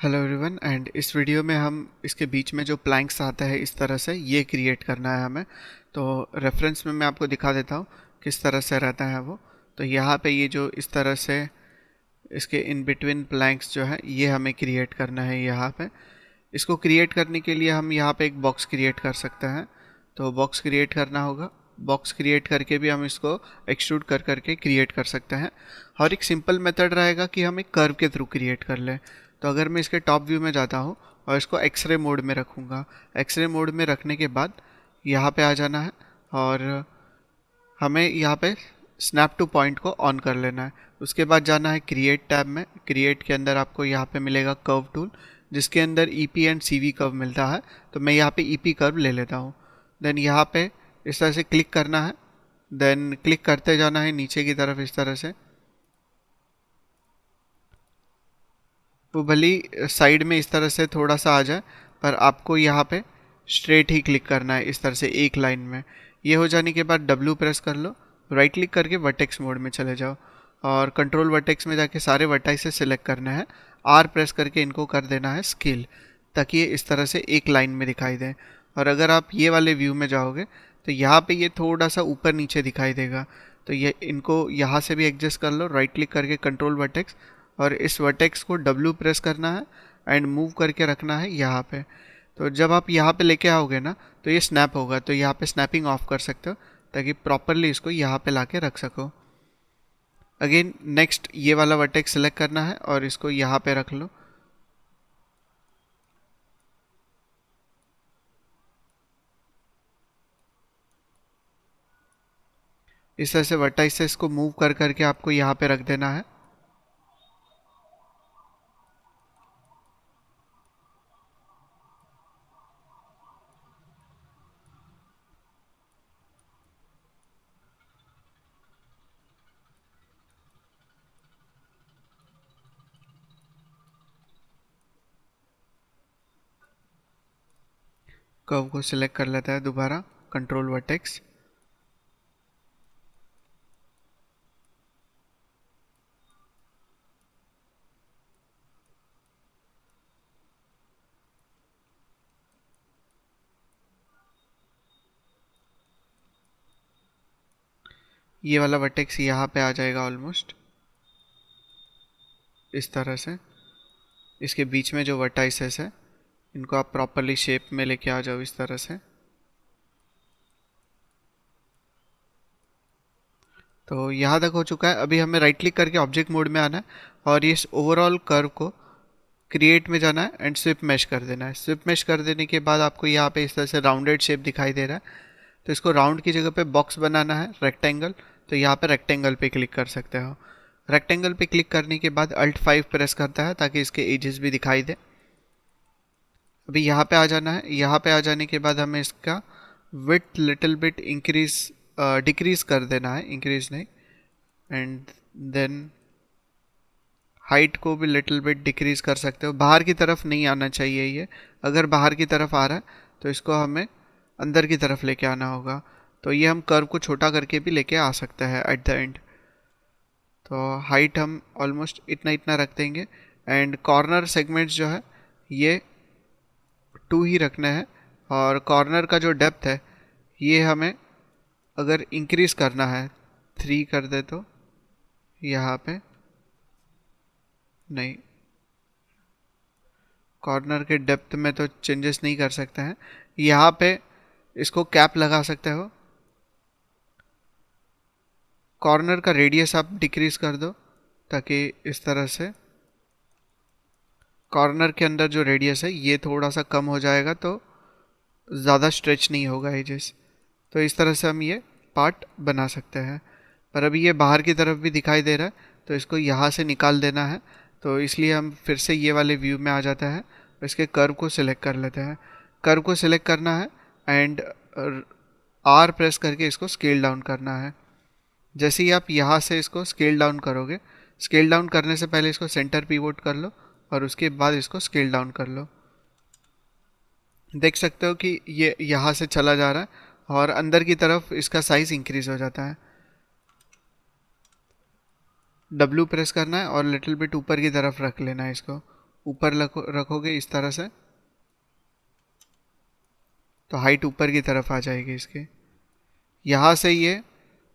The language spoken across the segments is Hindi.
हेलो एवरीवन एंड इस वीडियो में हम इसके बीच में जो प्लैंक्स आता है इस तरह से ये क्रिएट करना है हमें। तो रेफरेंस में मैं आपको दिखा देता हूँ किस तरह से रहता है वो। तो यहाँ पे ये जो इस तरह से इसके इन बिटवीन प्लैंक्स जो है ये हमें क्रिएट करना है यहाँ पे। इसको क्रिएट करने के लिए हम यहाँ पे एक बॉक्स क्रिएट कर सकते हैं। तो बॉक्स क्रिएट करना होगा। बॉक्स क्रिएट करके भी हम इसको एक्सट्रूड कर करके क्रिएट कर सकते हैं। और एक सिंपल मेथड रहेगा कि हम एक कर्व के थ्रू क्रिएट कर लें। तो अगर मैं इसके टॉप व्यू में जाता हूँ और इसको एक्सरे मोड में रखूँगा, एक्सरे मोड में रखने के बाद यहाँ पे आ जाना है और हमें यहाँ पे स्नैप टू पॉइंट को ऑन कर लेना है। उसके बाद जाना है क्रिएट टैब में। क्रिएट के अंदर आपको यहाँ पे मिलेगा कर्व टूल, जिसके अंदर ईपी एंड सीवी कर्व मिलता है। तो मैं यहाँ पे ईपी कर्व ले लेता हूँ। देन यहाँ पे इस तरह से क्लिक करना है। देन क्लिक करते जाना है नीचे की तरफ इस तरह से। वो भली साइड में इस तरह से थोड़ा सा आ जाए, पर आपको यहाँ पे स्ट्रेट ही क्लिक करना है इस तरह से एक लाइन में। ये हो जाने के बाद W प्रेस कर लो, राइट क्लिक करके वर्टेक्स मोड में चले जाओ और कंट्रोल वर्टेक्स में जाके सारे वर्टाइसेस सेलेक्ट करना है। R प्रेस करके इनको कर देना है स्केल, ताकि ये इस तरह से एक लाइन में दिखाई दे। और अगर आप ये वाले व्यू में जाओगे तो यहाँ पे ये थोड़ा सा ऊपर नीचे दिखाई देगा। तो ये इनको यहाँ से भी एडजस्ट कर लो, राइट क्लिक करके कंट्रोल वर्टेक्स, और इस वर्टेक्स को W प्रेस करना है एंड मूव करके रखना है यहाँ पे। तो जब आप यहाँ पे लेके आओगे ना तो ये स्नैप होगा। तो यहाँ पे स्नैपिंग ऑफ कर सकते हो ताकि प्रॉपरली इसको यहाँ पे लाके रख सको। अगेन नेक्स्ट ये वाला वर्टेक्स सेलेक्ट करना है और इसको यहाँ पे रख लो। इस तरह से वर्टाइसेस को मूव कर करके आपको यहाँ पे रख देना है। कर्व को सिलेक्ट कर लेता है दोबारा, कंट्रोल वर्टेक्स। ये वाला वर्टेक्स यहाँ पे आ जाएगा ऑलमोस्ट इस तरह से। इसके बीच में जो वर्टाइसेस है इनको आप प्रॉपरली शेप में लेके आ जाओ इस तरह से। तो यहाँ तक हो चुका है। अभी हमें राइट क्लिक करके ऑब्जेक्ट मोड में आना है और इस ओवरऑल कर्व को क्रिएट में जाना है एंड स्विप मैश कर देना है। स्विप मैश कर देने के बाद आपको यहाँ पे इस तरह से राउंडेड शेप दिखाई दे रहा है। तो इसको राउंड की जगह पे बॉक्स बनाना है, रेक्टेंगल। तो यहाँ पे रेक्टेंगल पे क्लिक कर सकते हो। रेक्टेंगल पे क्लिक करने के बाद Alt 5 प्रेस करता है ताकि इसके एजेस भी दिखाई दे। अभी यहाँ पे आ जाना है। यहाँ पे आ जाने के बाद हमें इसका width little bit increase decrease कर देना है, इंक्रीज नहीं। एंड देन हाइट को भी लिटिल बिट डिक्रीज कर सकते हो। बाहर की तरफ नहीं आना चाहिए ये। अगर बाहर की तरफ आ रहा है तो इसको हमें अंदर की तरफ लेके आना होगा। तो ये हम कर्व को छोटा करके भी लेके आ सकते हैं एट द एंड। तो हाइट हम ऑलमोस्ट इतना इतना रख देंगे एंड कॉर्नर सेगमेंट्स जो है ये 2 ही रखना है। और कॉर्नर का जो डेप्थ है ये हमें अगर इंक्रीज करना है 3 कर दे तो यहाँ पे नहीं, कॉर्नर के डेप्थ में तो चेंजेस नहीं कर सकते हैं। यहाँ पे इसको कैप लगा सकते हो। कॉर्नर का रेडियस आप डिक्रीज कर दो ताकि इस तरह से कॉर्नर के अंदर जो रेडियस है ये थोड़ा सा कम हो जाएगा, तो ज़्यादा स्ट्रेच नहीं होगा एजेस। तो इस तरह से हम ये पार्ट बना सकते हैं। पर अभी ये बाहर की तरफ भी दिखाई दे रहा है तो इसको यहाँ से निकाल देना है। तो इसलिए हम फिर से ये वाले व्यू में आ जाते हैं, इसके कर्व को सिलेक्ट कर लेते हैं। कर्व को सिलेक्ट करना है एंड R प्रेस करके इसको स्केल डाउन करना है। जैसे ही आप यहाँ से इसको स्केल डाउन करोगे, स्केल डाउन करने से पहले इसको सेंटर पिवोट कर लो और उसके बाद इसको स्केल डाउन कर लो। देख सकते हो कि ये यहाँ से चला जा रहा है और अंदर की तरफ इसका साइज़ इंक्रीज हो जाता है। W प्रेस करना है और लिटिल बिट ऊपर की तरफ रख लेना है इसको। ऊपर रखोगे इस तरह से, तो हाइट ऊपर की तरफ आ जाएगी इसकी। यहाँ से ये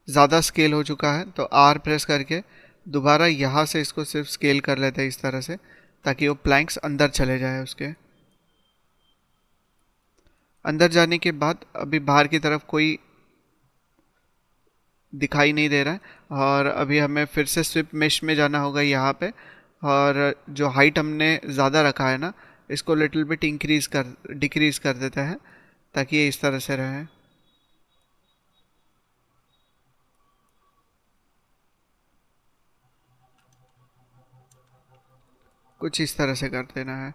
ज़्यादा स्केल हो चुका है, तो आर प्रेस करके दोबारा यहाँ से इसको सिर्फ स्केल कर लेते हैं इस तरह से, ताकि वो प्लैंक्स अंदर चले जाए। उसके अंदर जाने के बाद अभी बाहर की तरफ कोई दिखाई नहीं दे रहा है, और अभी हमें फिर से स्विप मेश में जाना होगा यहाँ पे, और जो हाइट हमने ज़्यादा रखा है ना, इसको लिटिल बिट डिक्रीज़ कर देते हैं, ताकि ये इस तरह से रहे। कुछ इस तरह से कर देना है।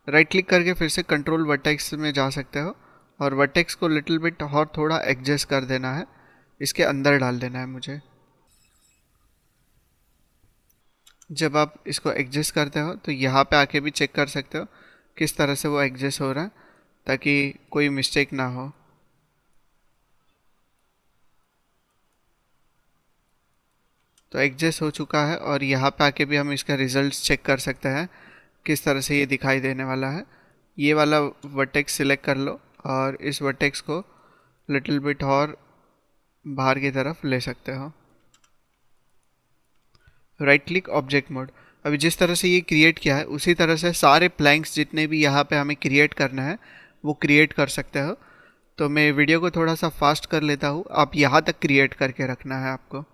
राइट क्लिक करके फिर से कंट्रोल वर्टेक्स में जा सकते हो, और वर्टेक्स को लिटिल बिट और थोड़ा एडजस्ट कर देना है, इसके अंदर डाल देना है मुझे। जब आप इसको एडजस्ट करते हो तो यहाँ पे आके भी चेक कर सकते हो किस तरह से वो एडजस्ट हो रहा है, ताकि कोई मिस्टेक ना हो। तो एडजस्ट हो चुका है, और यहाँ पे आके भी हम इसका रिजल्ट चेक कर सकते हैं किस तरह से ये दिखाई देने वाला है। ये वाला वर्टेक्स सिलेक्ट कर लो, और इस वर्टेक्स को लिटिल बिट और बाहर की तरफ ले सकते हो। Right click object mode. अभी जिस तरह से ये क्रिएट किया है उसी तरह से सारे प्लैंक्स जितने भी यहाँ पे हमें क्रिएट करना है वो क्रिएट कर सकते हो। तो मैं वीडियो को थोड़ा सा फास्ट कर लेता हूँ, आप यहाँ तक क्रिएट करके रखना है आपको।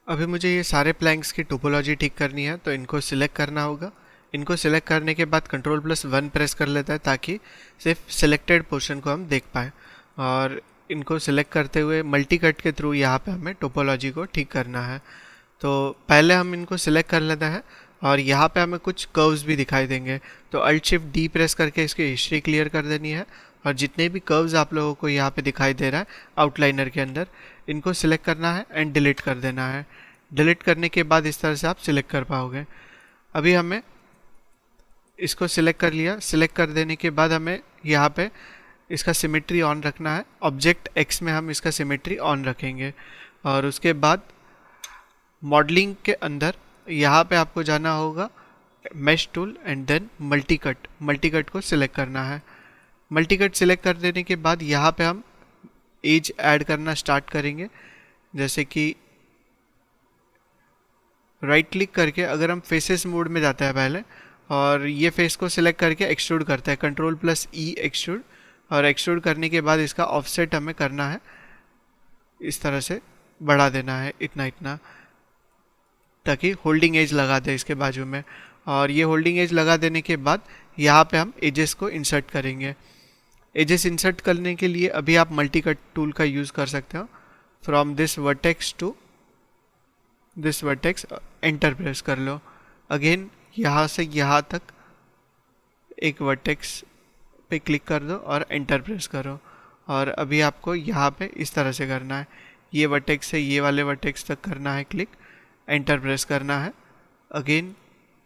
अभी मुझे ये सारे प्लैंक्स की टोपोलॉजी ठीक करनी है, तो इनको सिलेक्ट करना होगा। इनको सिलेक्ट करने के बाद कंट्रोल+1 प्रेस कर लेता है, ताकि सिर्फ सिलेक्टेड पोर्शन को हम देख पाए। और इनको सिलेक्ट करते हुए मल्टी कट के थ्रू यहाँ पे हमें टोपोलॉजी को ठीक करना है। तो पहले हम इनको सिलेक्ट कर लेते हैं, और यहाँ पे हमें कुछ कर्व्स भी दिखाई देंगे, तो Alt+Shift+D प्रेस करके इसकी हिस्ट्री क्लियर कर देनी है। और जितने भी कर्व्स आप लोगों को यहाँ पे दिखाई दे रहा है आउटलाइनर के अंदर, इनको सिलेक्ट करना है एंड डिलीट कर देना है। डिलीट करने के बाद इस तरह से आप सिलेक्ट कर पाओगे। अभी हमें इसको सिलेक्ट कर लिया, सिलेक्ट कर देने के बाद हमें यहाँ पे इसका सिमेट्री ऑन रखना है। ऑब्जेक्ट एक्स में हम इसका सिमेट्री ऑन रखेंगे, और उसके बाद मॉडलिंग के अंदर यहाँ पे आपको जाना होगा mesh tool and then multi cut को सिलेक्ट करना है। मल्टी कट सिलेक्ट कर देने के बाद यहाँ पे हम एज ऐड करना स्टार्ट करेंगे। जैसे कि राइट क्लिक करके अगर हम फेसेस मोड में जाते हैं पहले, और ये फेस को सिलेक्ट करके एक्सट्रूड करते हैं, कंट्रोल+E एक्सट्रूड। और एक्सट्रूड करने के बाद इसका ऑफसेट हमें करना है, इस तरह से बढ़ा देना है इतना ताकि होल्डिंग एज लगा दे इसके बाजू में। और ये होल्डिंग एज लगा देने के बाद यहाँ पे हम एजेस को इंसर्ट करेंगे। एजेस इंसर्ट करने के लिए अभी आप मल्टी कट टूल का यूज़ कर सकते हो। From this vertex to this vertex enter press कर लो। अगेन यहाँ से यहाँ तक एक वर्टेक्स पे क्लिक कर दो और एंटर प्रेस करो। और अभी आपको यहाँ पे इस तरह से करना है, ये वर्टेक्स से ये वाले वर्टेक्स तक करना है क्लिक, एंटर प्रेस करना है। अगेन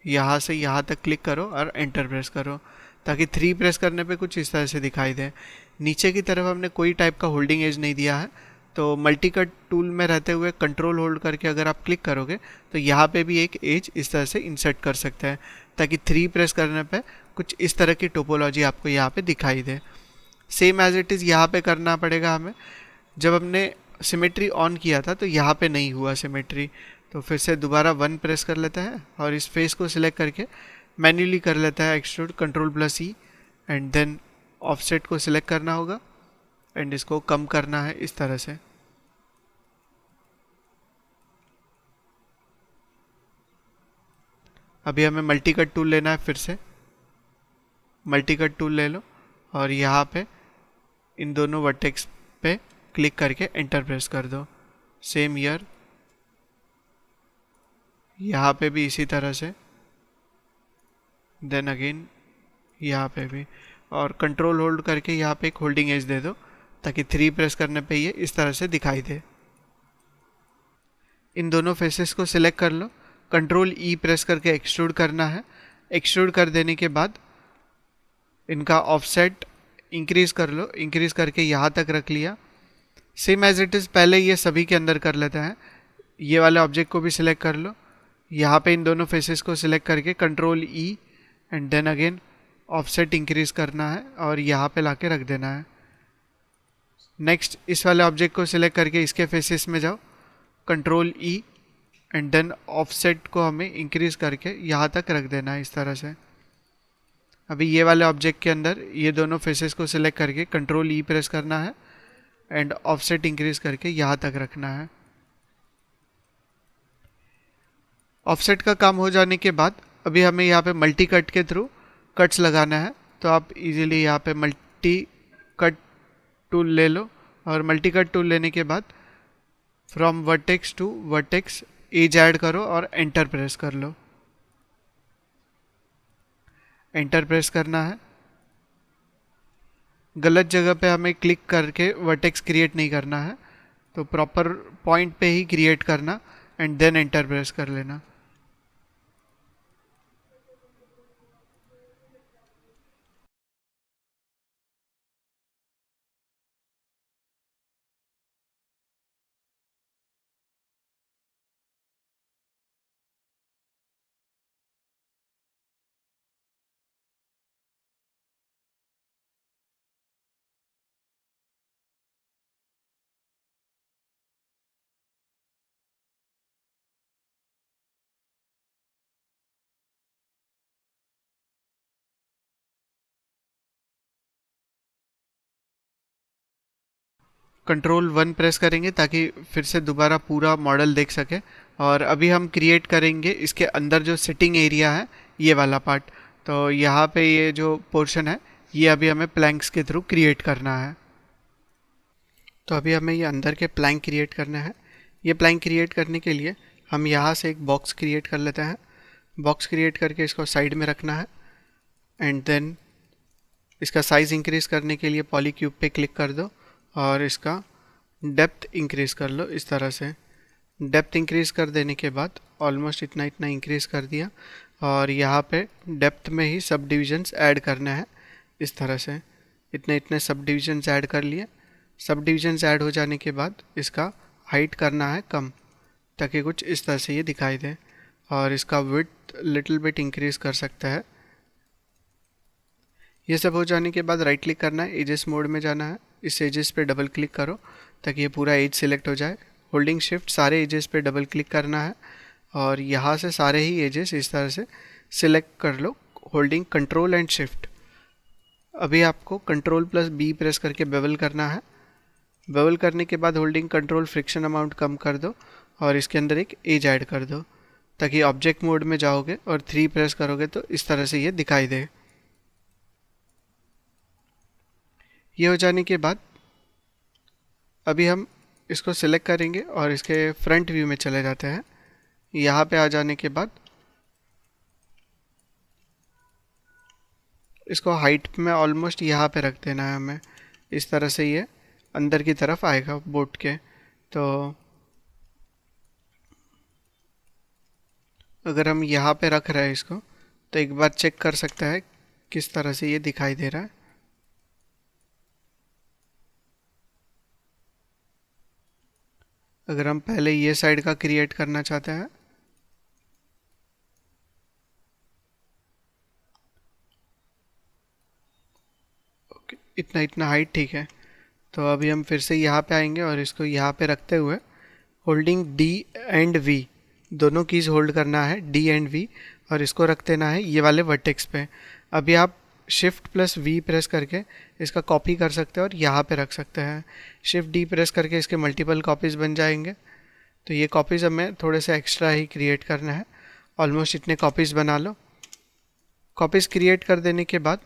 यहाँ से यहाँ तक क्लिक करो और एंटर प्रेस करो, ताकि 3 प्रेस करने पे कुछ इस तरह से दिखाई दे। नीचे की तरफ हमने कोई टाइप का होल्डिंग एज नहीं दिया है, तो मल्टी कट टूल में रहते हुए कंट्रोल होल्ड करके अगर आप क्लिक करोगे तो यहाँ पे भी एक एज इस तरह से इंसर्ट कर सकते हैं, ताकि 3 प्रेस करने पे कुछ इस तरह की टोपोलॉजी आपको यहाँ पे दिखाई दे। सेम एज इट इज़ यहाँ पे करना पड़ेगा हमें। जब हमने सिमेट्री ऑन किया था तो यहाँ पे नहीं हुआ सिमेट्री, तो फिर से दोबारा 1 प्रेस कर लेता है और इस फेस को सिलेक्ट करके मैन्युअली कर लेता है extrude, Ctrl+E, and then offset को सिलेक्ट करना होगा एंड इसको कम करना है इस तरह से। अभी हमें मल्टी कट टूल लेना है, फिर से मल्टी कट टूल ले लो और यहाँ पे इन दोनों वर्टेक्स पे क्लिक करके एंटर प्रेस कर दो। सेम ईयर यहाँ पे भी इसी तरह से, देन अगेन यहाँ पे भी, और कंट्रोल होल्ड करके यहाँ पे एक होल्डिंग एज दे दो ताकि 3 प्रेस करने पे ये इस तरह से दिखाई दे। इन दोनों फेसेस को सिलेक्ट कर लो, Ctrl+E प्रेस करके एक्सट्रूड करना है। एक्सट्रूड कर देने के बाद इनका ऑफसेट इंक्रीज कर लो, इंक्रीज करके यहाँ तक रख लिया। सेम एज इट इज़ पहले ये सभी के अंदर कर लेते हैं। ये वाले ऑब्जेक्ट को भी सिलेक्ट कर लो, यहाँ पे इन दोनों फेसेस को सिलेक्ट करके Ctrl+E and then again offset increase करना है और यहाँ पे लाके रख देना है। नेक्स्ट इस वाले ऑब्जेक्ट को सिलेक्ट करके इसके फेसेस में जाओ, Ctrl+E एंड देन ऑफसेट को हमें इंक्रीज करके यहाँ तक रख देना है इस तरह से। अभी ये वाले ऑब्जेक्ट के अंदर ये दोनों फेसेस को सिलेक्ट करके Ctrl+E प्रेस करना है एंड ऑफसेट इंक्रीज करके यहाँ तक रखना है। ऑफसेट का काम हो जाने के बाद अभी हमें यहाँ पे मल्टी कट के थ्रू कट्स लगाना है, तो आप इजीली यहाँ पे मल्टी कट टूल ले लो और मल्टी कट टूल लेने के बाद from vertex to vertex edge add करो और एंटर प्रेस कर लो। एंटर प्रेस करना है। गलत जगह पे हमें क्लिक करके वर्टेक्स क्रिएट नहीं करना है, तो प्रॉपर पॉइंट पे ही क्रिएट करना एंड देन एंटर प्रेस कर लेना। Ctrl+1 प्रेस करेंगे ताकि फिर से दोबारा पूरा मॉडल देख सके। और अभी हम क्रिएट करेंगे इसके अंदर जो सिटिंग एरिया है, ये वाला पार्ट। तो यहाँ पे ये जो पोर्शन है ये अभी हमें प्लैंक्स के थ्रू क्रिएट करना है। तो अभी हमें ये अंदर के प्लैंक क्रिएट करना है। ये प्लैंक क्रिएट करने के लिए हम यहाँ से एक बॉक्स क्रिएट कर लेते हैं। बॉक्स क्रिएट करके इसको साइड में रखना है एंड देन इसका साइज़ इंक्रीज़ करने के लिए पॉलीक्यूब पे क्लिक कर दो और इसका डेप्थ इंक्रीज़ कर लो इस तरह से। डेप्थ इंक्रीज़ कर देने के बाद ऑलमोस्ट इतना इतना इंक्रीज़ कर दिया और यहाँ पे डेप्थ में ही सब डिविजन्स ऐड करना है इस तरह से। इतने इतने सब डिविजन्स ऐड कर लिए। सब डिविजन्स ऐड हो जाने के बाद इसका हाइट करना है कम, ताकि कुछ इस तरह से ये दिखाई दे, और इसका विड्थ लिटिल बिट इंक्रीज़ कर सकता है। ये सब हो जाने के बाद राइट क्लिक करना है, एजेस मोड में जाना है, इस एजेस पे डबल क्लिक करो ताकि ये पूरा एज सिलेक्ट हो जाए। होल्डिंग शिफ्ट सारे एजेस पे डबल क्लिक करना है और यहाँ से सारे ही एजेस इस तरह से सिलेक्ट कर लो, होल्डिंग कंट्रोल एंड शिफ्ट। अभी आपको Ctrl+B प्रेस करके बेवल करना है। बेवल करने के बाद होल्डिंग कंट्रोल फ्रिक्शन अमाउंट कम कर दो और इसके अंदर एक एज ऐड कर दो, ताकि ऑब्जेक्ट मोड में जाओगे और 3 प्रेस करोगे तो इस तरह से ये दिखाई दे। ये हो जाने के बाद अभी हम इसको सिलेक्ट करेंगे और इसके फ्रंट व्यू में चले जाते हैं। यहाँ पे आ जाने के बाद इसको हाइट में ऑलमोस्ट यहाँ पे रख देना है हमें, इस तरह से ये अंदर की तरफ आएगा बोट के। तो अगर हम यहाँ पे रख रहे हैं इसको, तो एक बार चेक कर सकते हैं किस तरह से ये दिखाई दे रहा है। अगर हम पहले ये साइड का क्रिएट करना चाहते हैं, ओके, इतना इतना हाइट ठीक है। तो अभी हम फिर से यहाँ पे आएंगे और इसको यहाँ पे रखते हुए होल्डिंग डी एंड वी, दोनों कीज़ होल्ड करना है, डी एंड वी, और इसको रख देना है ये वाले वर्टेक्स पे। अभी आप शिफ्ट प्लस वी प्रेस करके इसका कॉपी कर सकते हैं और यहाँ पे रख सकते हैं। शिफ्ट डी प्रेस करके इसके मल्टीपल कॉपीज़ बन जाएंगे। तो ये कॉपीज़ हमें थोड़े से एक्स्ट्रा ही क्रिएट करना है, ऑलमोस्ट इतने कॉपीज़ बना लो। कॉपीज़ क्रिएट कर देने के बाद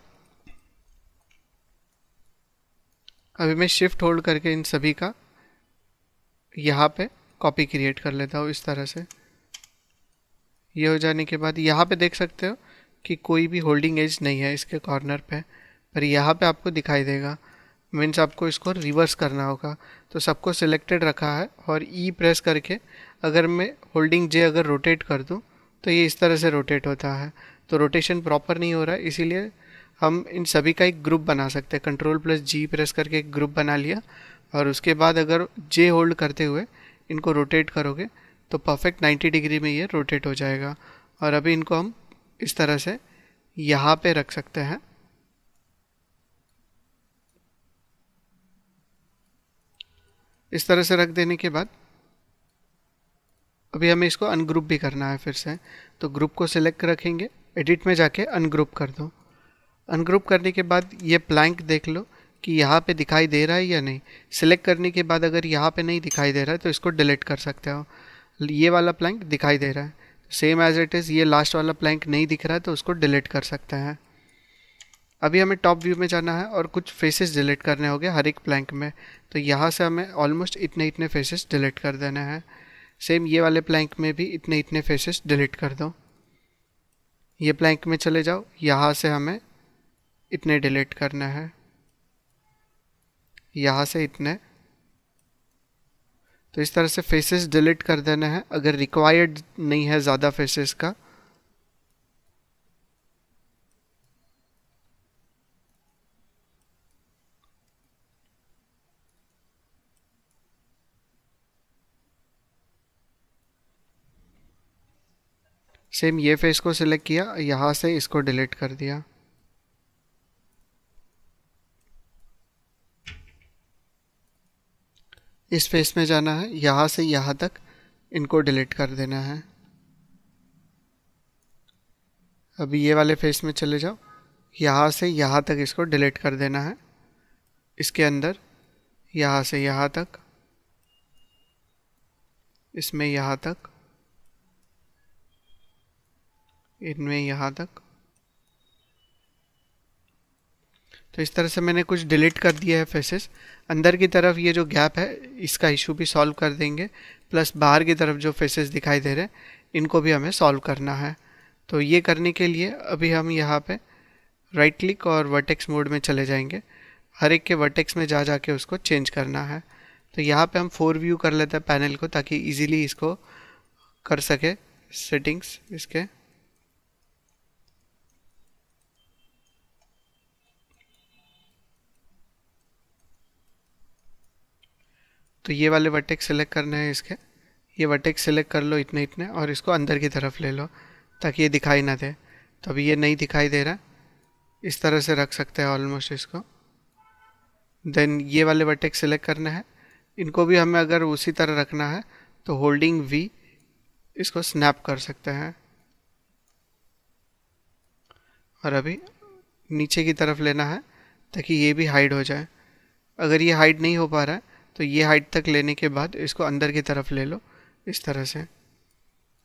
अभी मैं शिफ्ट होल्ड करके इन सभी का यहाँ पे कॉपी क्रिएट कर लेता हूँ इस तरह से। ये हो जाने के बाद यहाँ पे देख सकते हो कि कोई भी होल्डिंग एज नहीं है इसके कॉर्नर पे, पर यहाँ पे आपको दिखाई देगा। मीन्स आपको इसको रिवर्स करना होगा। तो सबको सिलेक्टेड रखा है और ई प्रेस करके अगर मैं होल्डिंग जे अगर रोटेट कर दूँ तो ये इस तरह से रोटेट होता है। तो रोटेशन प्रॉपर नहीं हो रहा है, इसीलिए हम इन सभी का एक ग्रुप बना सकते हैं। कंट्रोल प्लस जी प्रेस करके एक ग्रुप बना लिया और उसके बाद अगर जे होल्ड करते हुए इनको रोटेट करोगे तो परफेक्ट 90 डिग्री में ये रोटेट हो जाएगा। और अभी इनको हम इस तरह से यहाँ पे रख सकते हैं। इस तरह से रख देने के बाद अभी हमें इसको अनग्रुप भी करना है फिर से। तो ग्रुप को सिलेक्ट रखेंगे, एडिट में जाके अनग्रुप कर दो। अनग्रुप करने के बाद ये प्लैंक देख लो कि यहाँ पे दिखाई दे रहा है या नहीं। सिलेक्ट करने के बाद अगर यहाँ पे नहीं दिखाई दे रहा है तो इसको डिलीट कर सकते हो। ये वाला प्लैंक दिखाई दे रहा है, सेम एज इट इज़। ये लास्ट वाला प्लैंक नहीं दिख रहा है तो उसको डिलीट कर सकते हैं। अभी हमें टॉप व्यू में जाना है और कुछ फेसेस डिलीट करने होंगे हर एक प्लैंक में। तो यहाँ से हमें ऑलमोस्ट इतने इतने फेसेस डिलीट कर देने हैं। सेम ये वाले प्लैंक में भी इतने इतने फेसेस डिलीट कर दो। ये प्लैंक में चले जाओ, यहाँ से हमें इतने डिलीट करना है, यहाँ से इतने। तो इस तरह से फेसेस डिलीट कर देना है अगर रिक्वायर्ड नहीं है ज़्यादा फेसेस का। सेम ये फेस को सिलेक्ट किया, यहाँ से इसको डिलीट कर दिया। इस फेस में जाना है, यहाँ से यहाँ तक इनको डिलीट कर देना है। अभी ये वाले फेस में चले जाओ, यहाँ से यहाँ तक इसको डिलीट कर देना है। इसके अंदर यहाँ से यहाँ तक, इसमें यहाँ तक, इनमें यहाँ तक। तो इस तरह से मैंने कुछ डिलीट कर दिया है फेसेस। अंदर की तरफ ये जो गैप है इसका इशू भी सॉल्व कर देंगे, प्लस बाहर की तरफ जो फेसेस दिखाई दे रहे हैं इनको भी हमें सॉल्व करना है। तो ये करने के लिए अभी हम यहाँ पे राइट क्लिक और वर्टेक्स मोड में चले जाएंगे। हर एक के वर्टेक्स में जा जाके उसको चेंज करना है। तो यहाँ पे हम 4 व्यू कर लेते हैं पैनल को, ताकि इजीली इसको कर सके सेटिंग्स इसके। तो ये वाले वर्टेक्स सेलेक्ट करने हैं इसके। ये वर्टेक्स सेलेक्ट कर लो इतने इतने और इसको अंदर की तरफ ले लो ताकि ये दिखाई ना दे। तो अभी ये नहीं दिखाई दे रहा, इस तरह से रख सकते हैं ऑलमोस्ट इसको। देन ये वाले वर्टेक्स सेलेक्ट करना है, इनको भी हमें अगर उसी तरह रखना है तो होल्डिंग वी इसको स्नैप कर सकते हैं। और अभी नीचे की तरफ लेना है ताकि ये भी हाइड हो जाए। अगर ये हाइड नहीं हो पा रहा है तो ये हाइट तक लेने के बाद इसको अंदर की तरफ ले लो इस तरह से।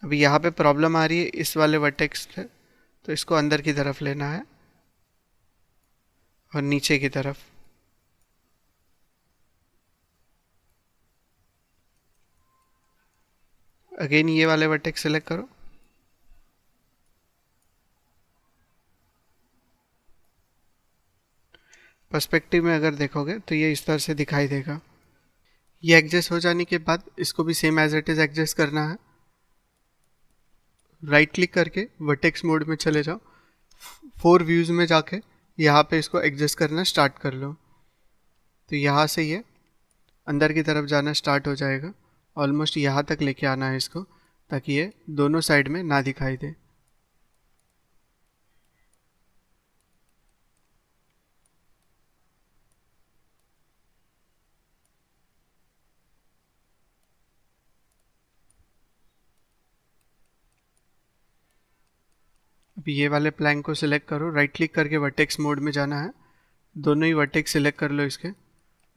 अभी यहाँ पे प्रॉब्लम आ रही है इस वाले वर्टेक्स पे, तो इसको अंदर की तरफ लेना है और नीचे की तरफ। अगेन ये वाले वर्टेक्स सेलेक्ट करो, पर्सपेक्टिव में अगर देखोगे तो ये इस तरह से दिखाई देगा। ये एडजस्ट हो जाने के बाद इसको भी same as it is adjust करना है। राइट क्लिक करके वर्टेक्स मोड में चले जाओ, 4 व्यूज़ में जाके यहाँ पे इसको एडजस्ट करना स्टार्ट कर लो। तो यहाँ से ये अंदर की तरफ जाना स्टार्ट हो जाएगा, ऑलमोस्ट यहाँ तक लेके आना है इसको, ताकि ये दोनों साइड में ना दिखाई दे। अभी ये वाले प्लैंक को सिलेक्ट करो, राइट क्लिक करके वर्टेक्स मोड में जाना है, दोनों ही वर्टेक्स सिलेक्ट कर लो इसके,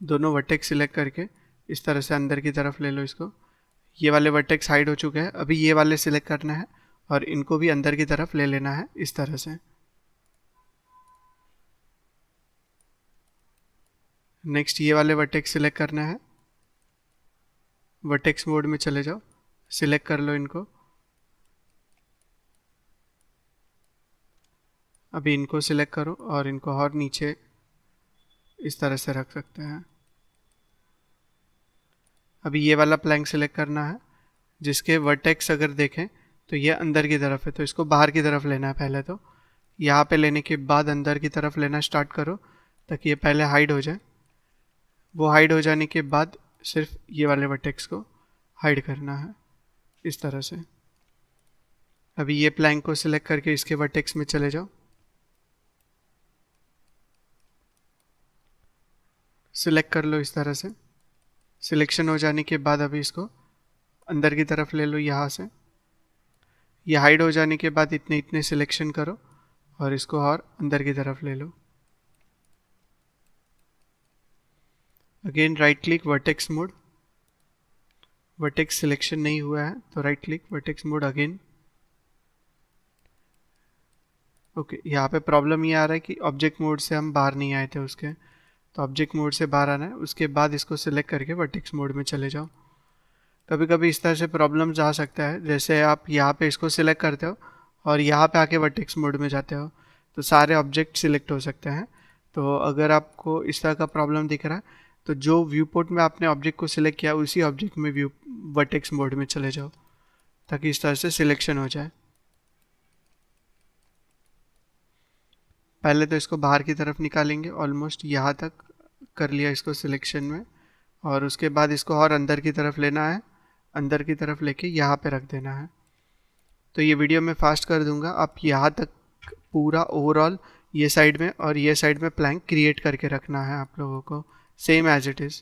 दोनों वर्टेक्स सिलेक्ट करके इस तरह से अंदर की तरफ ले लो इसको। ये वाले वर्टेक्स हाइड हो चुके हैं, अभी ये वाले सिलेक्ट करना है और इनको भी अंदर की तरफ ले लेना है इस तरह से। नेक्स्ट ये वाले वर्टेक्स सिलेक्ट करना है, वर्टेक्स मोड में चले जाओ, सिलेक्ट कर लो इनको। अभी इनको सिलेक्ट करो और इनको और नीचे इस तरह से रख सकते हैं। अभी ये वाला प्लैंक सिलेक्ट करना है, जिसके वर्टेक्स अगर देखें तो ये अंदर की तरफ है, तो इसको बाहर की तरफ लेना है पहले। तो यहाँ पे लेने के बाद अंदर की तरफ लेना स्टार्ट करो, ताकि ये पहले हाइड हो जाए। वो हाइड हो जाने के बाद सिर्फ ये वाले वर्टेक्स को हाइड करना है इस तरह से। अभी ये प्लैंक को सिलेक्ट करके इसके वर्टेक्स में चले जाओ, सिलेक्ट कर लो इस तरह से। सिलेक्शन हो जाने के बाद अभी इसको अंदर की तरफ ले लो यहाँ से। ये हाइड हो जाने के बाद इतने इतने सिलेक्शन करो और इसको और अंदर की तरफ ले लो। Again right click vertex mode, vertex selection नहीं हुआ है तो right click vertex mode again. Okay, यहाँ पे प्रॉब्लम ये आ रहा है कि ऑब्जेक्ट मोड से हम बाहर नहीं आए थे उसके, तो ऑब्जेक्ट मोड से बाहर आना है, उसके बाद इसको सिलेक्ट करके वर्टेक्स मोड में चले जाओ। कभी कभी इस तरह से प्रॉब्लम्स आ सकता है, जैसे आप यहाँ पे इसको सिलेक्ट करते हो और यहाँ पे आके वर्टेक्स मोड में जाते हो तो सारे ऑब्जेक्ट सिलेक्ट हो सकते हैं। तो अगर आपको इस तरह का प्रॉब्लम दिख रहा है तो जो व्यू पोर्ट में आपने ऑब्जेक्ट को सिलेक्ट किया उसी ऑब्जेक्ट में व्यू वर्टेक्स मोड में चले जाओ, ताकि इस तरह से सिलेक्शन हो जाए। पहले तो इसको बाहर की तरफ निकालेंगे, ऑलमोस्ट यहाँ तक कर लिया इसको सिलेक्शन में, और उसके बाद इसको और अंदर की तरफ लेना है, अंदर की तरफ लेके यहाँ पे रख देना है। तो ये वीडियो मैं फास्ट कर दूंगा, आप यहाँ तक पूरा ओवरऑल ये साइड में और ये साइड में प्लैंक क्रिएट करके रखना है आप लोगों को, सेम एज इट इज़।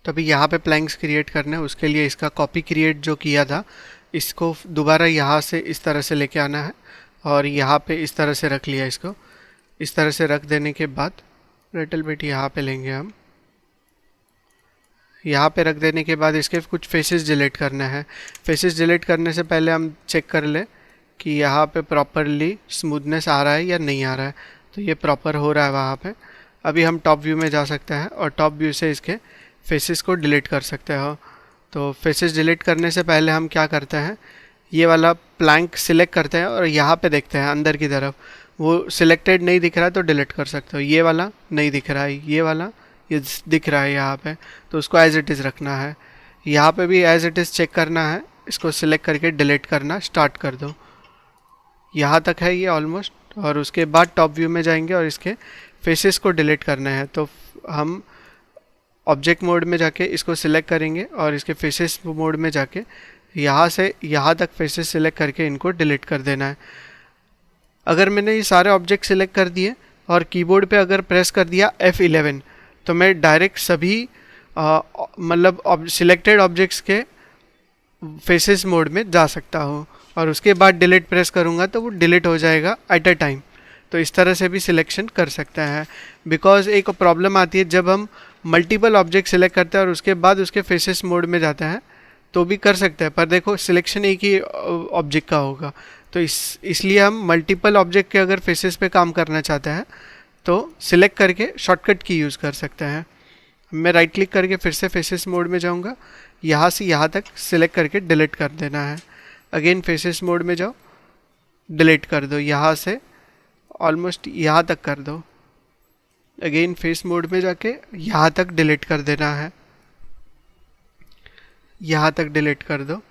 तो अभी यहाँ पे प्लैंक्स क्रिएट करना है, उसके लिए इसका कॉपी क्रिएट जो किया था इसको दोबारा यहाँ से इस तरह से लेके आना है और यहाँ पे इस तरह से रख लिया इसको। इस तरह से रख देने के बाद लिटिल बिट यहाँ पे लेंगे हम, यहाँ पे रख देने के बाद इसके कुछ फेसेस डिलीट करना है। फेसेस डिलीट करने से पहले हम चेक कर ले कि यहाँ पे प्रॉपरली स्मूथनेस आ रहा है या नहीं आ रहा है। तो ये प्रॉपर हो रहा है वहाँ पे। अभी हम टॉप व्यू में जा सकते हैं और टॉप व्यू से इसके फेसेस को डिलीट कर सकते हो। तो फेसेस डिलीट करने से पहले हम क्या करते हैं, ये वाला प्लैंक सिलेक्ट करते हैं और यहाँ पे देखते हैं अंदर की तरफ, वो सिलेक्टेड नहीं दिख रहा है तो डिलीट कर सकते हो। ये वाला नहीं दिख रहा है, ये वाला ये दिख रहा है यहाँ पे, तो उसको एज इट इज़ रखना है। यहाँ पे भी एज इट इज़ चेक करना है, इसको सिलेक्ट करके डिलीट करना स्टार्ट कर दो। यहाँ तक है ये ऑलमोस्ट, और उसके बाद टॉप व्यू में जाएंगे और इसके फेसेस को डिलीट करना है। तो हम ऑब्जेक्ट मोड में जाके इसको सिलेक्ट करेंगे और इसके फेसेस मोड में जाके यहाँ से यहाँ तक फेसेस सिलेक्ट करके इनको डिलीट कर देना है। अगर मैंने ये सारे ऑब्जेक्ट सिलेक्ट कर दिए और कीबोर्ड पे अगर प्रेस कर दिया F11 तो मैं डायरेक्ट सभी मतलब सिलेक्टेड ऑब्जेक्ट्स के फेसेस मोड में जा सकता हूँ, और उसके बाद डिलीट प्रेस करूँगा तो वो डिलीट हो जाएगा एट अ टाइम। तो इस तरह से भी सिलेक्शन कर सकते हैं। बिकॉज एक प्रॉब्लम आती है जब हम मल्टीपल ऑब्जेक्ट सिलेक्ट करते हैं और उसके बाद उसके फेसेस मोड में जाते हैं तो भी कर सकते हैं, पर देखो सिलेक्शन एक ही ऑब्जेक्ट का होगा, तो इसलिए हम मल्टीपल ऑब्जेक्ट के अगर फेसेस पे काम करना चाहते हैं तो सिलेक्ट करके शॉर्टकट की यूज़ कर सकते हैं। मैं राइट क्लिक करके फिर से फेसेस मोड में जाऊंगा, यहाँ से यहाँ तक सिलेक्ट करके डिलीट कर देना है। अगेन फेसेस मोड में जाओ, डिलीट कर दो, यहाँ से ऑलमोस्ट यहाँ तक कर दो। अगेन फेस मोड में जाके यहाँ तक डिलीट कर देना है, यहाँ तक डिलीट कर दो।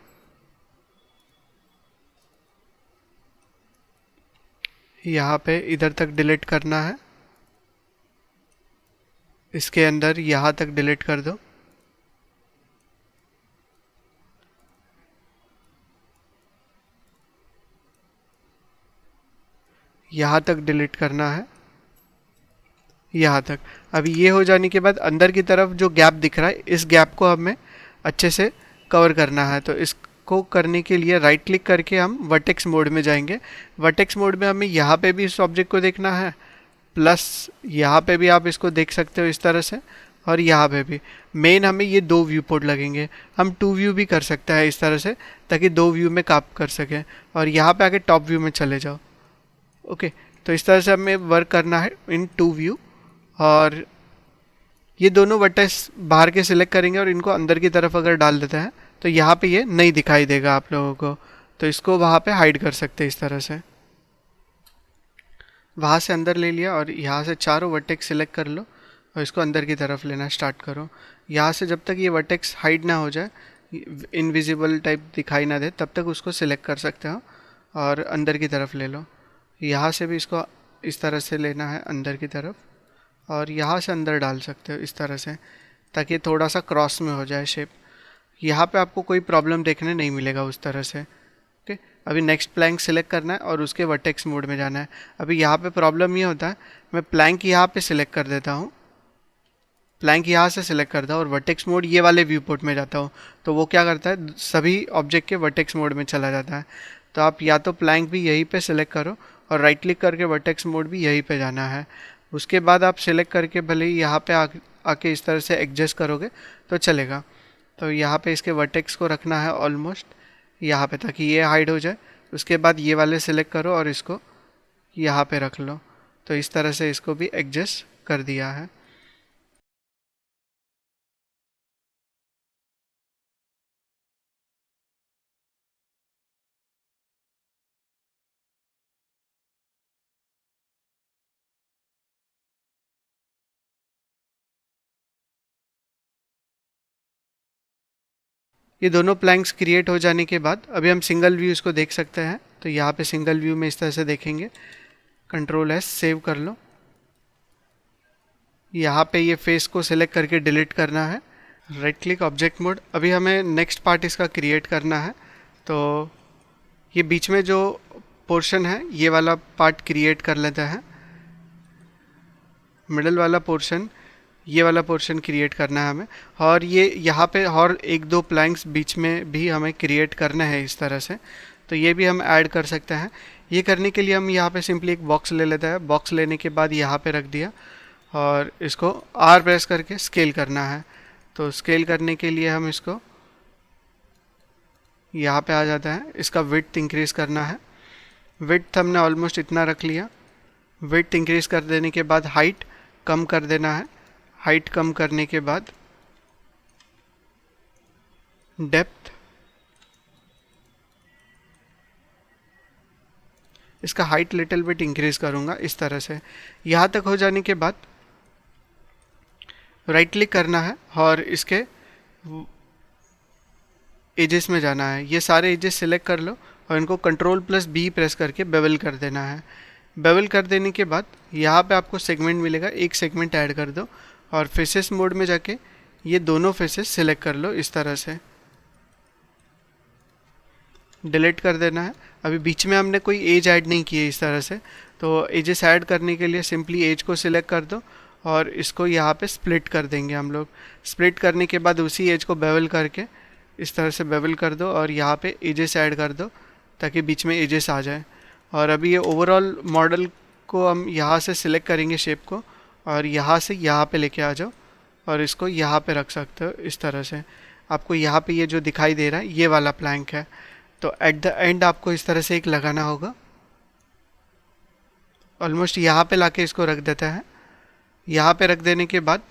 यहाँ पे इधर तक डिलीट करना है, इसके अंदर यहाँ तक डिलीट कर दो। यहाँ तक डिलीट करना है, यहाँ तक। अभी ये हो जाने के बाद अंदर की तरफ जो गैप दिख रहा है, इस गैप को हमें अच्छे से कवर करना है। तो इसको करने के लिए राइट क्लिक करके हम वर्टेक्स मोड में जाएंगे। वर्टेक्स मोड में हमें यहाँ पे भी इस ऑब्जेक्ट को देखना है, प्लस यहाँ पे भी आप इसको देख सकते हो इस तरह से, और यहाँ पे भी। मेन हमें ये दो व्यू पोर्ट लगेंगे, हम टू व्यू भी कर सकते हैं इस तरह से, ताकि दो व्यू में काम कर सकें। और यहाँ पे आके टॉप व्यू में चले जाओ। ओके, तो इस तरह से हमें वर्क करना है इन टू व्यू। और ये दोनों वर्टेक्स बाहर के सिलेक्ट करेंगे और इनको अंदर की तरफ अगर डाल देते हैं तो यहाँ पे ये नहीं दिखाई देगा आप लोगों को, तो इसको वहाँ पे हाइड कर सकते हैं इस तरह से। वहाँ से अंदर ले लिया और यहाँ से चारों वर्टेक्स सिलेक्ट कर लो और इसको अंदर की तरफ लेना स्टार्ट करो। यहाँ से जब तक ये वर्टेक्स हाइड ना हो जाए, इनविजिबल टाइप दिखाई ना दे, तब तक उसको सिलेक्ट कर सकते हो और अंदर की तरफ ले लो। यहाँ से भी इसको इस तरह से लेना है अंदर की तरफ, और यहाँ से अंदर डाल सकते हो इस तरह से, ताकि थोड़ा सा क्रॉस में हो जाए शेप। यहाँ पे आपको कोई प्रॉब्लम देखने नहीं मिलेगा उस तरह से। ओके, अभी नेक्स्ट प्लैंक सिलेक्ट करना है और उसके वर्टेक्स मोड में जाना है। अभी यहाँ पे प्रॉब्लम ये होता है, मैं प्लैंक यहाँ पे सिलेक्ट कर देता हूँ, प्लैंक यहाँ से सिलेक्ट करता हूँ और वर्टेक्स मोड ये वाले व्यू पोर्ट में जाता हूँ, तो वो क्या करता है, सभी ऑब्जेक्ट के वर्टेक्स मोड में चला जाता है। तो आप या तो प्लैंक भी यहीं पे सिलेक्ट करो और राइट क्लिक करके वर्टेक्स मोड भी यहीं पे जाना है। उसके बाद आप सिलेक्ट करके भले ही यहाँ पे आके इस तरह से एडजस्ट करोगे तो चलेगा। तो यहाँ पे इसके वर्टेक्स को रखना है ऑलमोस्ट यहाँ पे, ताकि ये हाइड हो जाए। उसके बाद ये वाले सिलेक्ट करो और इसको यहाँ पे रख लो। तो इस तरह से इसको भी एडजस्ट कर दिया है। ये दोनों प्लैंक्स क्रिएट हो जाने के बाद अभी हम सिंगल व्यू इसको देख सकते हैं। तो यहाँ पे सिंगल व्यू में इस तरह से देखेंगे। कंट्रोल एस सेव कर लो। यहाँ पे ये फेस को सिलेक्ट करके डिलीट करना है। Right click object mode. अभी हमें नेक्स्ट पार्ट इसका क्रिएट करना है। तो ये बीच में जो पोर्शन है ये वाला पार्ट क्रिएट कर लेते हैं। मिडल वाला पोर्शन, ये वाला पोर्शन क्रिएट करना है हमें। और ये यहाँ पे और एक दो प्लैंक्स बीच में भी हमें क्रिएट करना है इस तरह से, तो ये भी हम ऐड कर सकते हैं। ये करने के लिए हम यहाँ पे सिंपली एक बॉक्स ले लेते हैं। बॉक्स लेने के बाद यहाँ पे रख दिया और इसको आर प्रेस करके स्केल करना है। तो स्केल करने के लिए हम इसको यहाँ पे आ जाता है। इसका विड्थ इंक्रीज़ करना है। विड्थ हमने ऑलमोस्ट इतना रख लिया। विड्थ इंक्रीज़ कर देने के बाद हाइट कम कर देना है। हाइट कम करने के बाद डेप्थ, इसका हाइट लिटिल बिट इंक्रीज करूंगा इस तरह से। यहाँ तक हो जाने के बाद राइट क्लिक करना है और इसके एजेस में जाना है। ये सारे एजेस सिलेक्ट कर लो और इनको कंट्रोल प्लस बी प्रेस करके बेवल कर देना है। बेवल कर देने के बाद यहाँ पे आपको सेगमेंट मिलेगा, एक सेगमेंट ऐड कर दो और फेसेस मोड में जाके ये दोनों फेसेस सिलेक्ट कर लो इस तरह से, डिलीट कर देना है। अभी बीच में हमने कोई एज ऐड नहीं की है इस तरह से, तो एजेस ऐड करने के लिए सिंपली एज को सिलेक्ट कर दो और इसको यहाँ पे स्प्लिट कर देंगे हम लोग। स्प्लिट करने के बाद उसी एज को बेवल करके इस तरह से बेवल कर दो और यहाँ पे एजेस ऐड कर दो ताकि बीच में एजेस आ जाए। और अभी ये ओवरऑल मॉडल को हम यहाँ से सिलेक्ट करेंगे शेप को और यहाँ से यहाँ पे लेके आ जाओ और इसको यहाँ पे रख सकते हो इस तरह से। आपको यहाँ पे ये जो दिखाई दे रहा है ये वाला प्लैंक है। तो एट द एंड आपको इस तरह से एक लगाना होगा। ऑलमोस्ट यहाँ पे लाके इसको रख देते हैं। यहाँ पे रख देने के बाद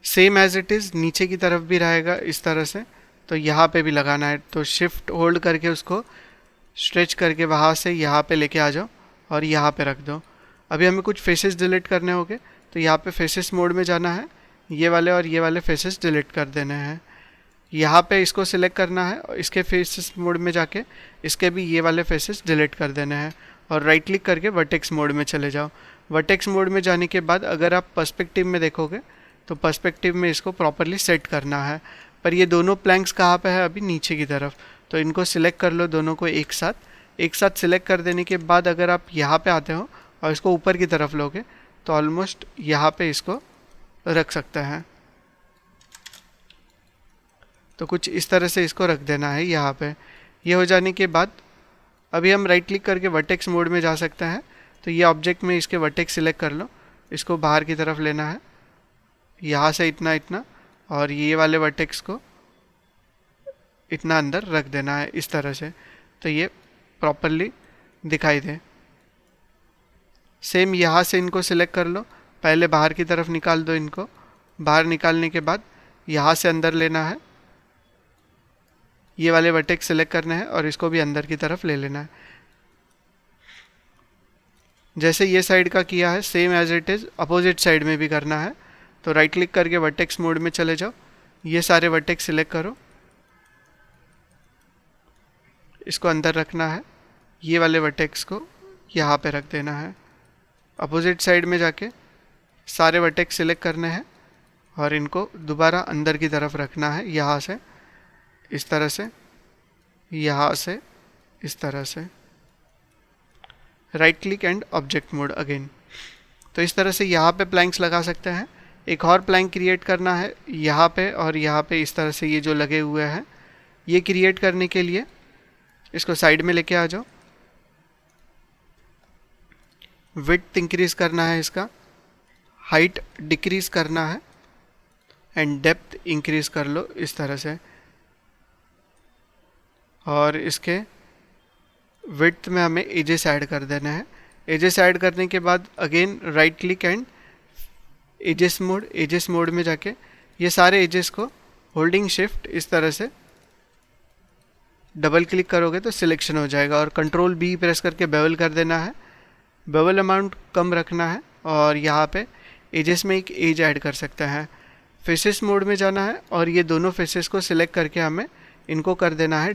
सेम एज इट इज़ नीचे की तरफ भी रहेगा इस तरह से, तो यहाँ पे भी लगाना है। तो शिफ्ट होल्ड करके उसको स्ट्रेच करके वहाँ से यहाँ पे लेके आ जाओ और यहाँ पे रख दो। अभी हमें कुछ फेसेस डिलीट करने होंगे, तो यहाँ पे फेसेस मोड में जाना है, ये वाले और ये वाले फेसेस डिलीट कर देने हैं। यहाँ पे इसको सिलेक्ट करना है और इसके फेसेस मोड में जाके इसके भी ये वाले फेसेस डिलीट कर देने हैं और राइट क्लिक करके वर्टेक्स मोड में चले जाओ। वर्टेक्स मोड में जाने के बाद अगर आप पर्सपेक्टिव में देखोगे तो पर्सपेक्टिव में इसको प्रॉपरली सेट करना है। पर ये दोनों प्लैंक्स कहाँ पे है? अभी नीचे की तरफ। तो इनको सिलेक्ट कर लो दोनों को एक साथ सिलेक्ट कर देने के बाद अगर आप यहाँ पे आते हो और इसको ऊपर की तरफ लोगे तो ऑलमोस्ट यहाँ पे इसको रख सकते हैं। तो कुछ इस तरह से इसको रख देना है यहाँ पे। ये हो जाने के बाद अभी हम राइट क्लिक करके वर्टेक्स मोड में जा सकते हैं। तो ये ऑब्जेक्ट में इसके वर्टेक्स सिलेक्ट कर लो, इसको बाहर की तरफ लेना है, यहाँ से इतना इतना, और ये वाले वर्टेक्स को इतना अंदर रख देना है इस तरह से, तो ये प्रॉपरली दिखाई दे। सेम यहाँ से इनको सिलेक्ट कर लो, पहले बाहर की तरफ निकाल दो इनको। बाहर निकालने के बाद यहाँ से अंदर लेना है, ये वाले वर्टेक्स सिलेक्ट करने हैं और इसको भी अंदर की तरफ ले लेना है। जैसे ये साइड का किया है same as it is opposite side में भी करना है। तो राइट क्लिक करके वर्टेक्स मोड में चले जाओ, ये सारे वर्टेक्स सिलेक्ट करो, इसको अंदर रखना है, ये वाले वर्टेक्स को यहाँ पे रख देना है। अपोजिट साइड में जाके सारे वर्टेक्स सिलेक्ट करने हैं और इनको दोबारा अंदर की तरफ रखना है, यहाँ से इस तरह से, यहाँ से इस तरह से। Right click and object mode again. तो इस तरह से यहाँ पे प्लैंक्स लगा सकते हैं। एक और प्लैंक क्रिएट करना है यहाँ पे और यहाँ पे इस तरह से, ये जो लगे हुए हैं, ये क्रिएट करने के लिए इसको साइड में लेके आ जाओ। विड्थ इंक्रीज करना है इसका, हाइट डिक्रीज करना है एंड डेप्थ इंक्रीज कर लो इस तरह से। और इसके विड्थ में हमें एजेस ऐड कर देना है। एजेस ऐड करने के बाद again right click and edges mode में जाके ये सारे एजेस को होल्डिंग शिफ्ट इस तरह से डबल क्लिक करोगे तो सिलेक्शन हो जाएगा और कंट्रोल बी प्रेस करके बेवल कर देना है। बेवल अमाउंट कम रखना है और यहाँ पे एजेस में एक एज ऐड कर सकते हैं। फेसेस मोड में जाना है और ये दोनों फेसेस को सिलेक्ट करके हमें इनको कर देना है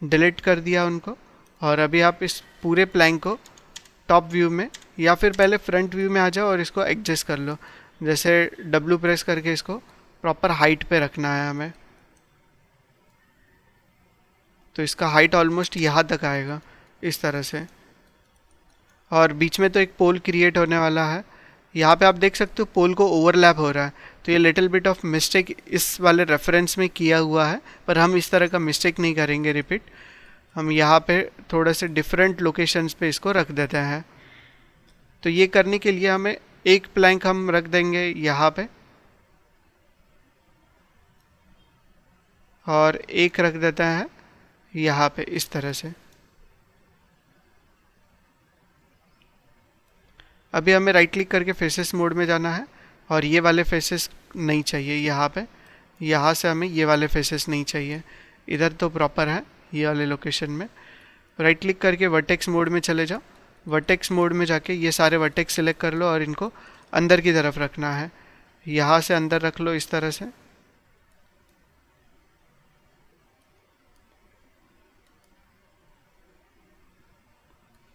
डिलीट कर दिया उनको। और अभी आप इस पूरे प्लैंक को टॉप व्यू में या फिर पहले फ्रंट व्यू में आ जाओ और इसको एडजस्ट कर लो। जैसे W प्रेस करके इसको प्रॉपर हाइट पे रखना है हमें, तो इसका हाइट ऑलमोस्ट यहाँ तक आएगा इस तरह से। और बीच में तो एक पोल क्रिएट होने वाला है, यहाँ पे आप देख सकते हो पोल को ओवरलैप हो रहा है, तो ये लिटिल बिट ऑफ मिस्टेक इस वाले रेफरेंस में किया हुआ है, पर हम इस तरह का मिस्टेक नहीं करेंगे रिपीट। हम यहाँ पे थोड़ा से डिफरेंट लोकेशंस पे इसको रख देते हैं। तो ये करने के लिए हमें एक प्लैंक हम रख देंगे यहाँ पे और एक रख देता है यहाँ पे इस तरह से। अभी हमें राइट क्लिक करके फेसेस मोड में जाना है और ये वाले फेसेस नहीं चाहिए यहाँ पे, यहाँ से हमें ये वाले फेसेस नहीं चाहिए, इधर तो प्रॉपर है ये वाले लोकेशन में। राइट क्लिक करके वर्टेक्स मोड में चले जाओ, वर्टेक्स मोड में जाके ये सारे वर्टेक्स सिलेक्ट कर लो और इनको अंदर की तरफ रखना है, यहाँ से अंदर रख लो इस तरह से।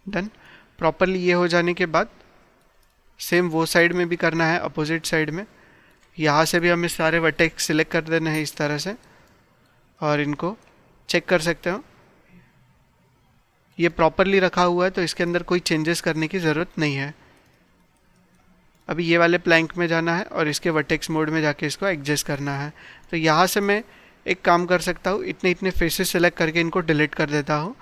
डन। प्रॉपरली ये हो जाने के बाद सेम वो साइड में भी करना है, अपोजिट साइड में। यहाँ से भी हमें सारे वर्टेक्स सिलेक्ट कर देने हैं इस तरह से और इनको चेक कर सकते हो, ये प्रॉपरली रखा हुआ है तो इसके अंदर कोई चेंजेस करने की ज़रूरत नहीं है। अभी ये वाले प्लैंक में जाना है और इसके वर्टेक्स मोड में जाके इसको एडजस्ट करना है। तो यहाँ से मैं एक काम कर सकता हूँ, इतने इतने फेसेस सेलेक्ट करके इनको डिलीट कर देता हूँ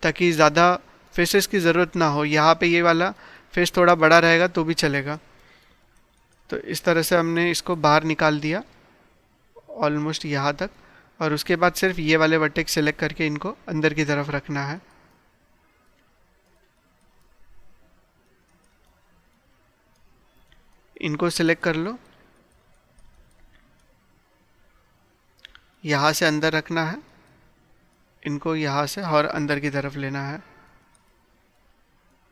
ताकि ज़्यादा फेसेस की ज़रूरत ना हो। यहाँ पे ये वाला फेस थोड़ा बड़ा रहेगा तो भी चलेगा। तो इस तरह से हमने इसको बाहर निकाल दिया ऑलमोस्ट यहाँ तक, और उसके बाद सिर्फ ये वाले वर्टेक्स सेलेक्ट करके इनको अंदर की तरफ रखना है। इनको सिलेक्ट कर लो, यहाँ से अंदर रखना है, इनको यहाँ से और अंदर की तरफ लेना है।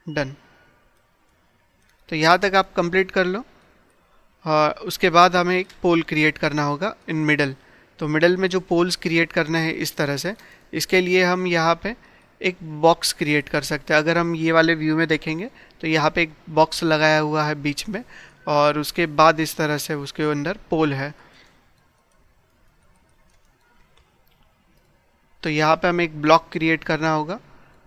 डन। तो यहाँ तक आप कंप्लीट कर लो। और उसके बाद हमें एक पोल क्रिएट करना होगा इन मिडल। तो मिडल में जो पोल्स क्रिएट करना है इस तरह से, इसके लिए हम यहाँ पे एक बॉक्स क्रिएट कर सकते हैं। अगर हम ये वाले व्यू में देखेंगे तो यहाँ पे एक बॉक्स लगाया हुआ है बीच में, और उसके बाद इस तरह से उसके अंदर पोल है। तो यहाँ पे हमें एक ब्लॉक क्रिएट करना होगा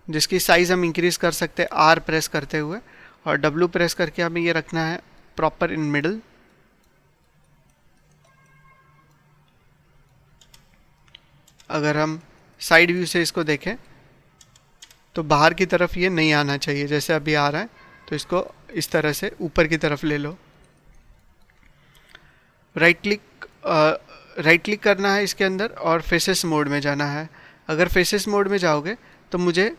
जिसकी साइज़ हम इंक्रीज़ कर सकते हैं R प्रेस करते हुए, और W प्रेस करके हमें ये रखना है प्रॉपर इन मिडल। अगर हम साइड व्यू से इसको देखें तो बाहर की तरफ ये नहीं आना चाहिए, जैसे अभी आ रहा है। तो इसको इस तरह से ऊपर की तरफ ले लो। राइट क्लिक करना है इसके अंदर और फेसेस मोड में जाना है। अगर फेसेस मोड में जाओगे तो मुझे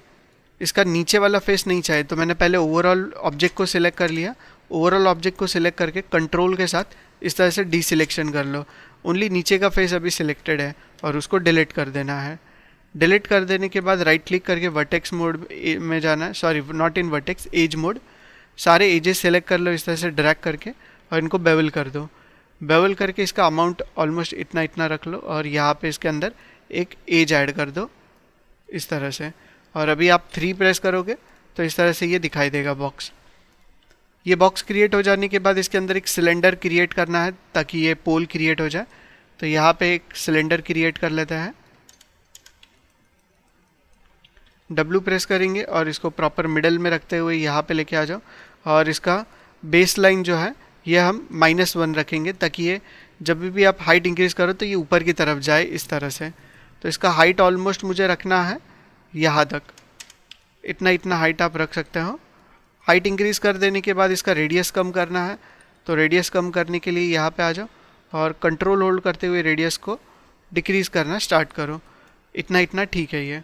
इसका नीचे वाला फेस नहीं चाहिए, तो मैंने पहले ओवरऑल ऑब्जेक्ट को सिलेक्ट कर लिया। ओवरऑल ऑब्जेक्ट को सिलेक्ट करके कंट्रोल के साथ इस तरह से डी सिलेक्शन कर लो। ओनली नीचे का फेस अभी सिलेक्टेड है और उसको डिलीट कर देना है। डिलीट कर देने के बाद राइट क्लिक करके वर्टेक्स मोड में जाना है, sorry not in vertex, edge mode. सारे एजेस सेलेक्ट कर लो इस तरह से ड्रैग करके, और इनको बेवल कर दो। बेवल करके इसका अमाउंट ऑलमोस्ट इतना इतना रख लो, और यहाँ पे इसके अंदर एक एज ऐड कर दो इस तरह से। और अभी आप 3 प्रेस करोगे तो इस तरह से ये दिखाई देगा बॉक्स। ये बॉक्स क्रिएट हो जाने के बाद इसके अंदर एक सिलेंडर क्रिएट करना है ताकि ये पोल क्रिएट हो जाए। तो यहाँ पे एक सिलेंडर क्रिएट कर लेता है। W प्रेस करेंगे और इसको प्रॉपर मिडल में रखते हुए यहाँ पे लेके आ जाओ, और इसका बेस लाइन जो है ये हम -1 रखेंगे ताकि ये जब भी आप हाइट इंक्रीज़ करो तो ये ऊपर की तरफ जाए इस तरह से। तो इसका हाइट ऑलमोस्ट मुझे रखना है यहाँ तक, इतना इतना हाइट आप रख सकते हो। हाइट इंक्रीज़ कर देने के बाद इसका रेडियस कम करना है। तो रेडियस कम करने के लिए यहाँ पे आ जाओ और कंट्रोल होल्ड करते हुए रेडियस को डिक्रीज़ करना स्टार्ट करो। इतना इतना ठीक है ये।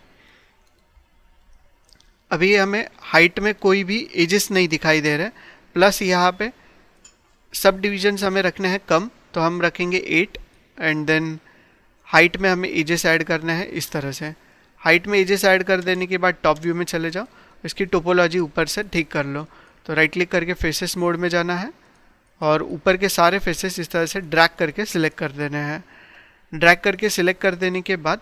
अभी हमें हाइट में कोई भी एजेस नहीं दिखाई दे रहे, प्लस यहाँ पे सब डिविजन्स हमें रखने हैं कम, तो हम रखेंगे 8। एंड देन हाइट में हमें एजेस ऐड करना है इस तरह से। हाइट में एजेस ऐड कर देने के बाद टॉप व्यू में चले जाओ, इसकी टोपोलॉजी ऊपर से ठीक कर लो। तो राइट क्लिक करके फेसेस मोड में जाना है और ऊपर के सारे फेसेस इस तरह से ड्रैग करके सिलेक्ट कर देने हैं। ड्रैग करके सिलेक्ट कर देने के बाद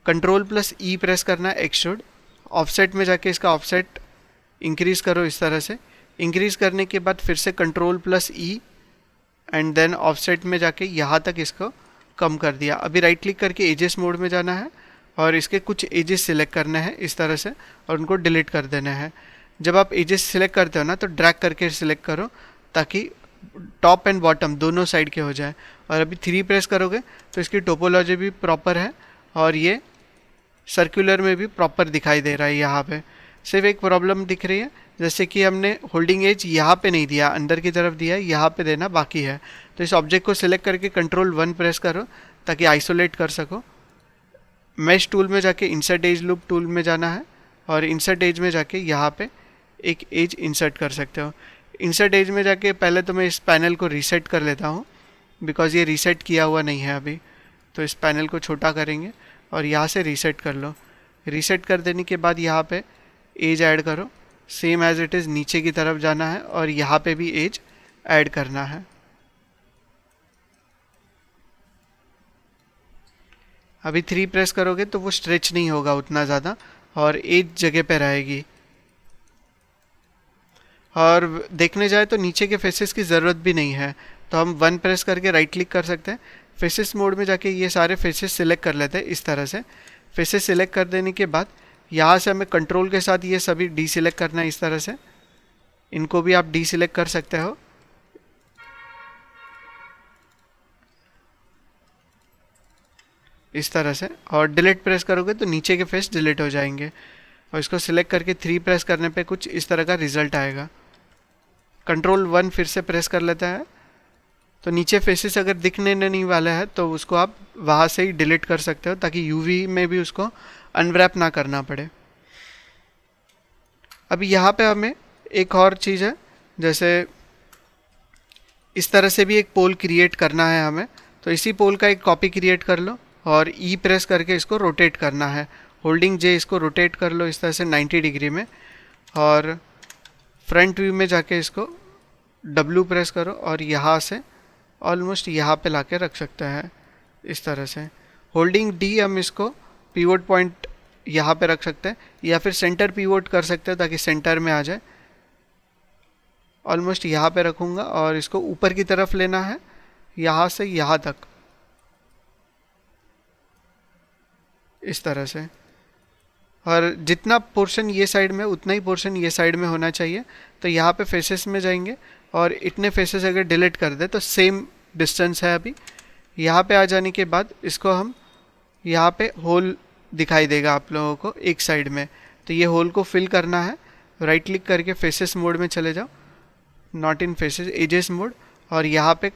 Ctrl+E प्रेस करना है एक्सट्रूड। ऑफसेट में जाके इसका ऑफसेट इंक्रीज़ करो इस तरह से। इंक्रीज़ करने के बाद फिर से Ctrl+E एंड देन ऑफसेट में जाके यहाँ तक इसको कम कर दिया। अभी राइट क्लिक करके एजेस मोड में जाना है और इसके कुछ एजेस सिलेक्ट करने हैं इस तरह से और उनको डिलीट कर देना है। जब आप एजेस सिलेक्ट करते हो ना तो ड्रैग करके सिलेक्ट करो ताकि टॉप एंड बॉटम दोनों साइड के हो जाए। और अभी 3 प्रेस करोगे तो इसकी टोपोलॉजी भी प्रॉपर है और ये सर्कुलर में भी प्रॉपर दिखाई दे रहा है। यहाँ पे सिर्फ एक प्रॉब्लम दिख रही है, जैसे कि हमने होल्डिंग एज यहाँ पे नहीं दिया, अंदर की तरफ दिया है, यहाँ पे देना बाकी है। तो इस ऑब्जेक्ट को सिलेक्ट करके Ctrl+1 प्रेस करो ताकि आइसोलेट कर सको। मैश टूल में जाके इंसर्ट एज लूप टूल में जाना है और इंसर्ट एज में जाके यहाँ पे एक एज इंसर्ट कर सकते हो। इंसर्ट एज में जाके पहले तो मैं इस पैनल को रीसेट कर लेता हूँ बिकॉज ये रीसेट किया हुआ नहीं है अभी। तो इस पैनल को छोटा करेंगे और यहाँ से रीसेट कर लो। रीसेट कर देने के बाद यहाँ पे एज ऐड करो, सेम एज इट इज़ नीचे की तरफ जाना है और यहाँ पे भी एज ऐड करना है। अभी 3 प्रेस करोगे तो वो स्ट्रेच नहीं होगा उतना ज़्यादा और एज जगह पे रहेगी। और देखने जाए तो नीचे के फेसेस की ज़रूरत भी नहीं है, तो हम 1 प्रेस करके राइट क्लिक कर सकते हैं। फेसेस मोड में जाके ये सारे फेसेस सिलेक्ट कर लेते हैं इस तरह से। फेसेस सिलेक्ट कर देने के बाद यहाँ से हमें कंट्रोल के साथ ये सभी डी सिलेक्ट करना है इस तरह से। इनको भी आप डी सिलेक्ट कर सकते हो। इस तरह से, और डिलीट प्रेस करोगे तो नीचे के फेस डिलीट हो जाएंगे। और इसको सिलेक्ट करके 3 प्रेस करने पे कुछ इस तरह का रिजल्ट आएगा। Ctrl+1 फिर से प्रेस कर लेता है तो नीचे फेसेस अगर दिखने नहीं वाला है तो उसको आप वहाँ से ही डिलीट कर सकते हो, ताकि यूवी में भी उसको अनव्रैप ना करना पड़े। अभी यहाँ पे हमें एक और चीज़ है, जैसे इस तरह से भी एक पोल क्रिएट करना है हमें, तो इसी पोल का एक कॉपी क्रिएट कर लो और ई प्रेस करके इसको रोटेट करना है। होल्डिंग जे इसको रोटेट कर लो इस तरह से 90 डिग्री में, और फ्रंट व्यू में जाके इसको डब्ल्यू प्रेस करो और यहाँ से ऑलमोस्ट यहाँ पे लाके रख सकते हैं इस तरह से। होल्डिंग डी हम इसको पिवोट पॉइंट यहाँ पे रख सकते हैं, या फिर सेंटर पिवोट कर सकते हैं ताकि सेंटर में आ जाए। ऑलमोस्ट यहाँ पे रखूँगा और इसको ऊपर की तरफ लेना है, यहाँ से यहाँ तक इस तरह से, और जितना पोर्शन ये साइड में उतना ही पोर्शन ये साइड में होना चाहिए। तो यहाँ पे फेसेस में जाएंगे और इतने फेसेस अगर डिलीट कर दे तो सेम डिस्टेंस है। अभी यहाँ पे आ जाने के बाद इसको हम यहाँ पे होल दिखाई देगा आप लोगों को एक साइड में, तो ये होल को फिल करना है। राइट क्लिक करके फेसेस मोड में चले जाओ, not in faces, edges mode, और यहाँ पे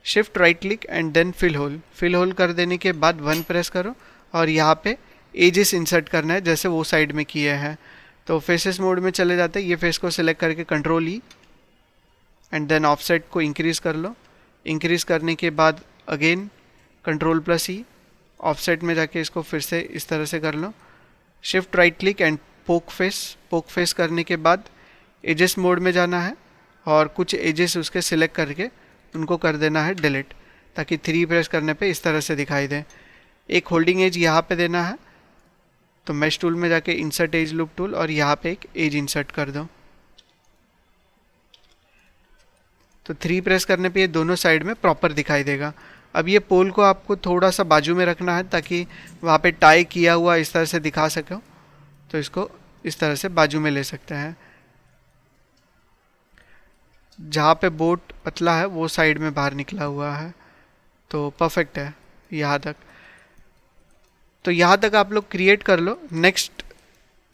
shift right click and then fill hole. Fill hole कर देने के बाद 1 प्रेस करो और यहाँ पे एजेस इंसर्ट करना है जैसे वो साइड में किए हैं। तो फेसेस मोड में चले जाते हैं, ये फेस को सिलेक्ट करके control E and then offset को इंक्रीज़ कर लो। इंक्रीज़ करने के बाद again control plus E, offset में जाके इसको फिर से इस तरह से कर लो। Shift right click and poke face करने के बाद एजेस मोड में जाना है और कुछ एजेस उसके सिलेक्ट करके उनको कर देना है डिलीट, ताकि 3 प्रेस करने पे इस तरह से दिखाई दे। एक होल्डिंग एज यहाँ पे देना है, तो मैश टूल में जाके इंसर्ट एज लूप टूल और यहाँ पे एक एज इंसर्ट कर दो। तो 3 प्रेस करने पे ये दोनों साइड में प्रॉपर दिखाई देगा। अब ये पोल को आपको थोड़ा सा बाजू में रखना है ताकि वहाँ पे टाई किया हुआ इस तरह से दिखा सको, तो इसको इस तरह से बाजू में ले सकते हैं। जहाँ पे बोट पतला है वो साइड में बाहर निकला हुआ है, तो परफेक्ट है यहाँ तक। तो यहाँ तक आप लोग क्रिएट कर लो। नेक्स्ट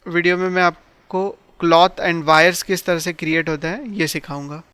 वीडियो में मैं आपको क्लॉथ एंड वायर्स किस तरह से क्रिएट होते हैं ये सिखाऊंगा।